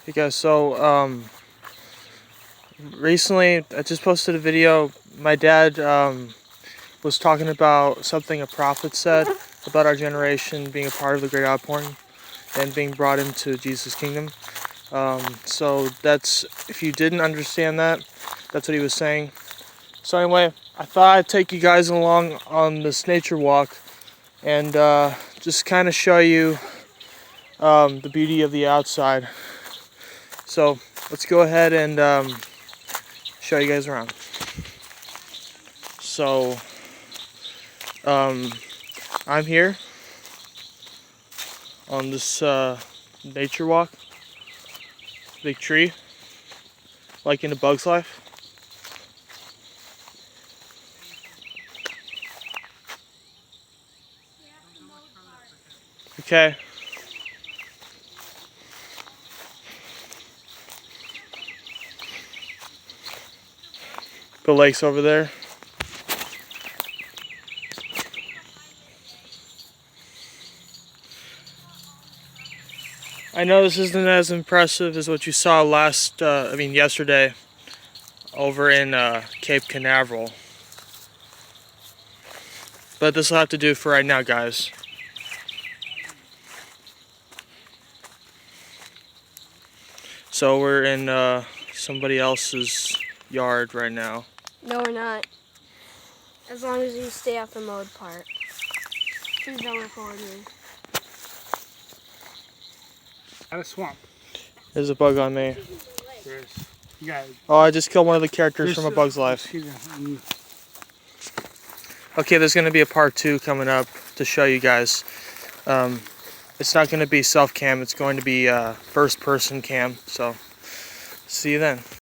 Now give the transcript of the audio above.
Hey guys, so recently I just posted a video. My dad was talking about something a prophet said about our generation being a part of the great outpouring and being brought into Jesus' kingdom. So that's, if you didn't understand that, that's what he was saying. So anyway, I thought I'd take you guys along on this nature walk and just kind of show you the beauty of the outside. So let's go ahead and show you guys around. So I'm here on this nature walk. Big tree, like in A Bug's Life. Okay. The lake's over there. I know this isn't as impressive as what you saw yesterday over in Cape Canaveral. But this will have to do for right now, guys. So we're in somebody else's yard right now. No, we're not. As long as you stay off the mowed part. Please don't record me. Out of swamp. There's a bug on me. You got Oh, I just killed one of the characters from A Bug's Life. Okay, there's going to be a part 2 coming up to show you guys. It's not going to be self-cam, it's going to be first-person cam. So, see you then.